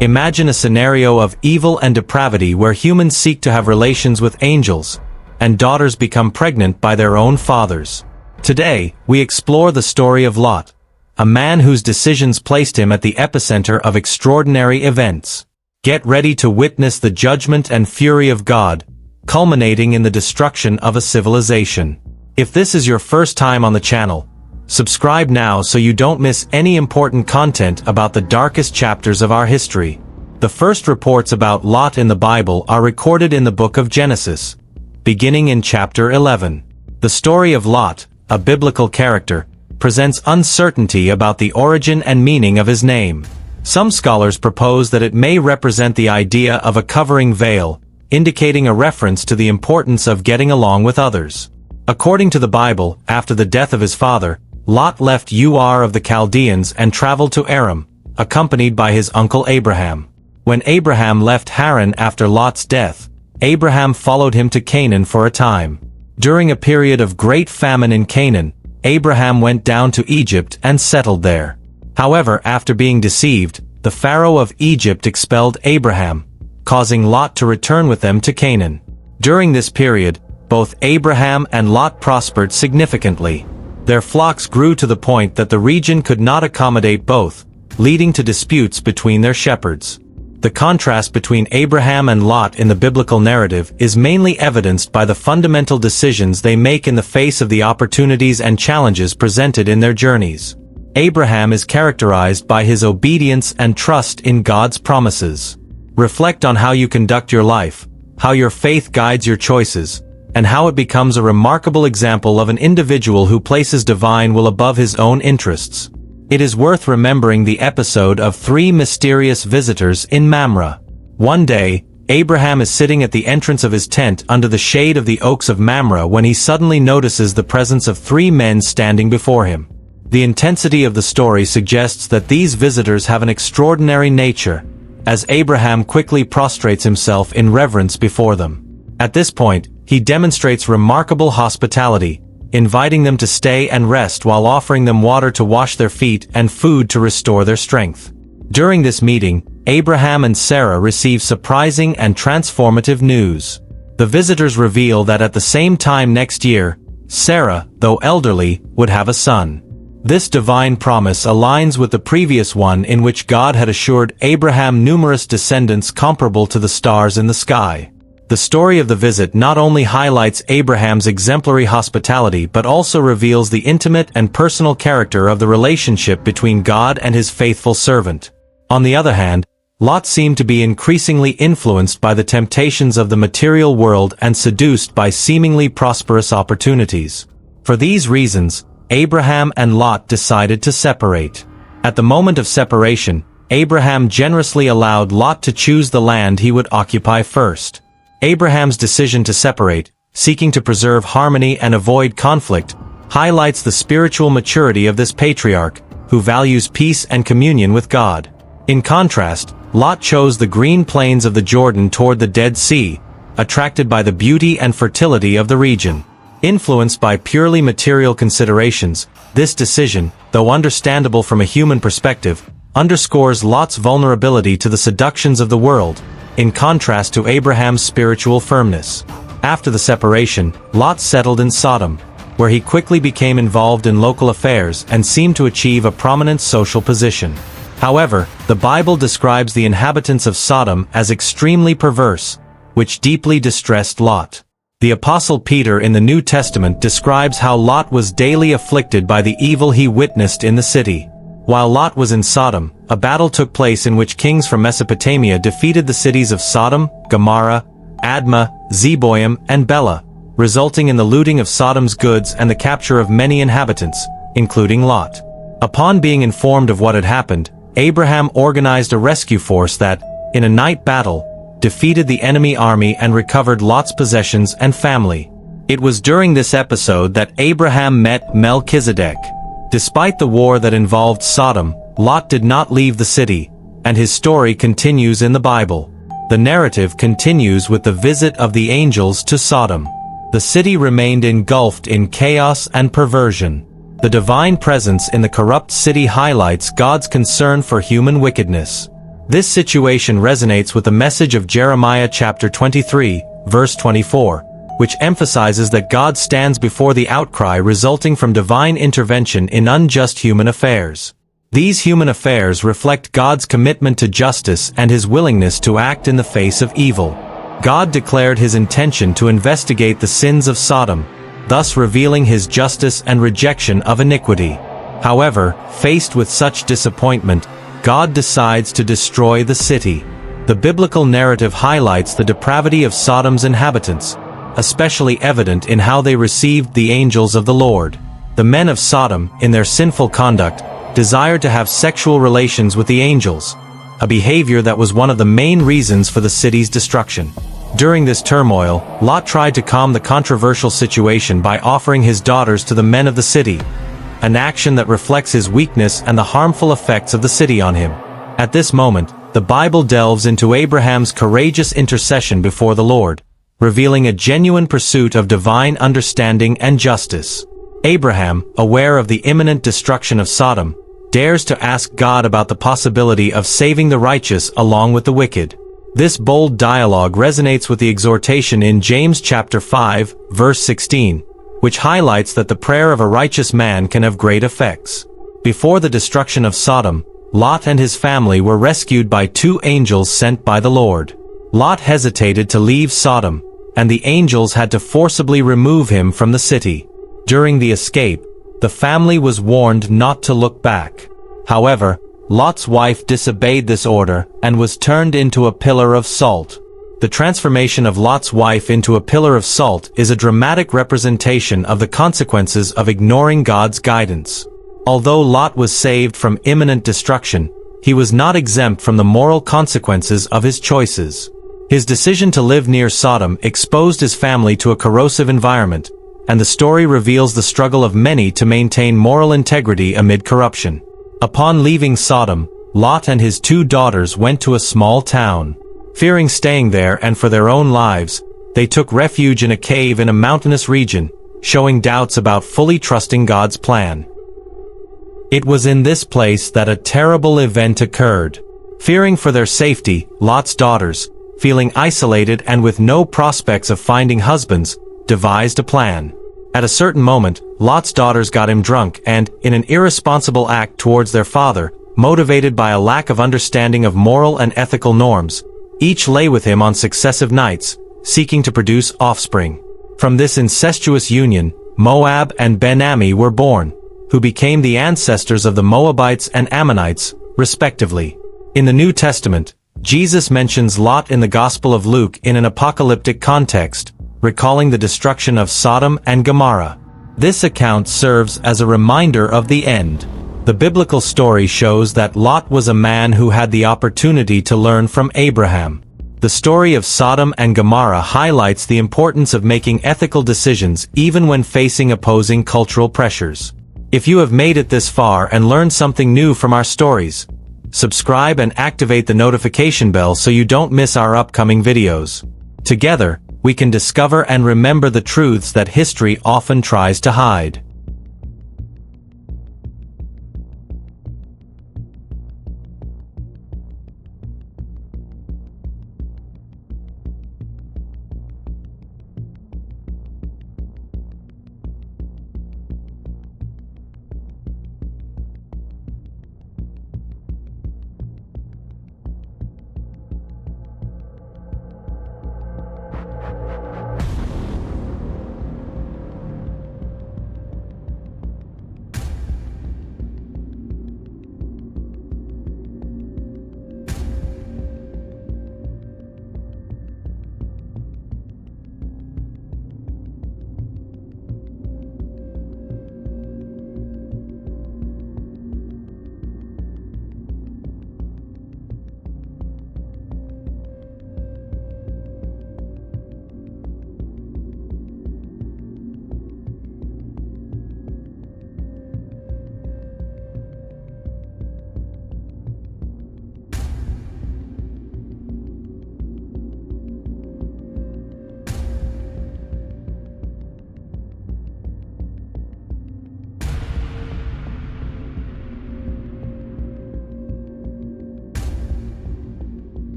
Imagine a scenario of evil and depravity where humans seek to have relations with angels, and daughters become pregnant by their own fathers. Today, we explore the story of Lot, a man whose decisions placed him at the epicenter of extraordinary events. Get ready to witness the judgment and fury of God, culminating in the destruction of a civilization. If this is your first time on the channel, subscribe now so you don't miss any important content about the darkest chapters of our history. The first reports about Lot in the Bible are recorded in the book of Genesis, beginning in chapter 11. The story of Lot, a biblical character, presents uncertainty about the origin and meaning of his name. Some scholars propose that it may represent the idea of a covering veil, indicating a reference to the importance of getting along with others. According to the Bible, after the death of his father, Lot left Ur of the Chaldeans and traveled to Aram, accompanied by his uncle Abraham. When Abraham left Haran after Lot's death, Abraham followed him to Canaan for a time. During a period of great famine in Canaan, Abraham went down to Egypt and settled there. However, after being deceived, the Pharaoh of Egypt expelled Abraham, causing Lot to return with them to Canaan. During this period, both Abraham and Lot prospered significantly. Their flocks grew to the point that the region could not accommodate both, leading to disputes between their shepherds. The contrast between Abraham and Lot in the biblical narrative is mainly evidenced by the fundamental decisions they make in the face of the opportunities and challenges presented in their journeys. Abraham is characterized by his obedience and trust in God's promises. Reflect on how you conduct your life, how your faith guides your choices, and how it becomes a remarkable example of an individual who places divine will above his own interests. It is worth remembering the episode of 3 mysterious visitors in Mamre. One day, Abraham is sitting at the entrance of his tent under the shade of the oaks of Mamre when he suddenly notices the presence of 3 men standing before him. The intensity of the story suggests that these visitors have an extraordinary nature, as Abraham quickly prostrates himself in reverence before them. At this point, he demonstrates remarkable hospitality, inviting them to stay and rest while offering them water to wash their feet and food to restore their strength. During this meeting, Abraham and Sarah receive surprising and transformative news. The visitors reveal that at the same time next year, Sarah, though elderly, would have a son. This divine promise aligns with the previous one in which God had assured Abraham numerous descendants comparable to the stars in the sky. The story of the visit not only highlights Abraham's exemplary hospitality but also reveals the intimate and personal character of the relationship between God and his faithful servant. On the other hand, Lot seemed to be increasingly influenced by the temptations of the material world and seduced by seemingly prosperous opportunities. For these reasons, Abraham and Lot decided to separate. At the moment of separation, Abraham generously allowed Lot to choose the land he would occupy first. Abraham's decision to separate, seeking to preserve harmony and avoid conflict, highlights the spiritual maturity of this patriarch, who values peace and communion with God. In contrast, Lot chose the green plains of the Jordan toward the Dead Sea, attracted by the beauty and fertility of the region. Influenced by purely material considerations, this decision, though understandable from a human perspective, underscores Lot's vulnerability to the seductions of the world, in contrast to Abraham's spiritual firmness. After the separation, Lot settled in Sodom, where he quickly became involved in local affairs and seemed to achieve a prominent social position. However, the Bible describes the inhabitants of Sodom as extremely perverse, which deeply distressed Lot. The Apostle Peter in the New Testament describes how Lot was daily afflicted by the evil he witnessed in the city. While Lot was in Sodom, a battle took place in which kings from Mesopotamia defeated the cities of Sodom, Gomorrah, Admah, Zeboim, and Bela, resulting in the looting of Sodom's goods and the capture of many inhabitants, including Lot. Upon being informed of what had happened, Abraham organized a rescue force that, in a night battle, defeated the enemy army and recovered Lot's possessions and family. It was during this episode that Abraham met Melchizedek. Despite the war that involved Sodom, Lot did not leave the city, and his story continues in the Bible. The narrative continues with the visit of the angels to Sodom. The city remained engulfed in chaos and perversion. The divine presence in the corrupt city highlights God's concern for human wickedness. This situation resonates with the message of Jeremiah chapter 23, verse 24, which emphasizes that God stands before the outcry resulting from divine intervention in unjust human affairs. These human affairs reflect God's commitment to justice and his willingness to act in the face of evil. God declared his intention to investigate the sins of Sodom, thus revealing his justice and rejection of iniquity. However, faced with such disappointment, God decides to destroy the city. The biblical narrative highlights the depravity of Sodom's inhabitants, especially evident in how they received the angels of the Lord. The men of Sodom, in their sinful conduct, desired to have sexual relations with the angels, a behavior that was one of the main reasons for the city's destruction. During this turmoil, Lot tried to calm the controversial situation by offering his daughters to the men of the city, an action that reflects his weakness and the harmful effects of the city on him. At this moment, the Bible delves into Abraham's courageous intercession before the Lord, revealing a genuine pursuit of divine understanding and justice. Abraham, aware of the imminent destruction of Sodom, dares to ask God about the possibility of saving the righteous along with the wicked. This bold dialogue resonates with the exhortation in James chapter 5, verse 16, which highlights that the prayer of a righteous man can have great effects. Before the destruction of Sodom, Lot and his family were rescued by two angels sent by the Lord. Lot hesitated to leave Sodom, and the angels had to forcibly remove him from the city. During the escape, the family was warned not to look back. However, Lot's wife disobeyed this order and was turned into a pillar of salt. The transformation of Lot's wife into a pillar of salt is a dramatic representation of the consequences of ignoring God's guidance. Although Lot was saved from imminent destruction, he was not exempt from the moral consequences of his choices. His decision to live near Sodom exposed his family to a corrosive environment, and the story reveals the struggle of many to maintain moral integrity amid corruption. Upon leaving Sodom, Lot and his two daughters went to a small town. Fearing staying there and for their own lives, they took refuge in a cave in a mountainous region, showing doubts about fully trusting God's plan. It was in this place that a terrible event occurred. Fearing for their safety, Lot's daughters, feeling isolated and with no prospects of finding husbands, devised a plan. At a certain moment, Lot's daughters got him drunk and, in an irresponsible act towards their father, motivated by a lack of understanding of moral and ethical norms, each lay with him on successive nights, seeking to produce offspring. From this incestuous union, Moab and Ben-Ammi were born, who became the ancestors of the Moabites and Ammonites, respectively. In the New Testament, Jesus mentions Lot in the Gospel of Luke in an apocalyptic context, recalling the destruction of Sodom and Gomorrah. This account serves as a reminder of the end. The biblical story shows that Lot was a man who had the opportunity to learn from Abraham. The story of Sodom and Gomorrah highlights the importance of making ethical decisions even when facing opposing cultural pressures. If you have made it this far and learned something new from our stories, subscribe and activate the notification bell so you don't miss our upcoming videos. Together, we can discover and remember the truths that history often tries to hide.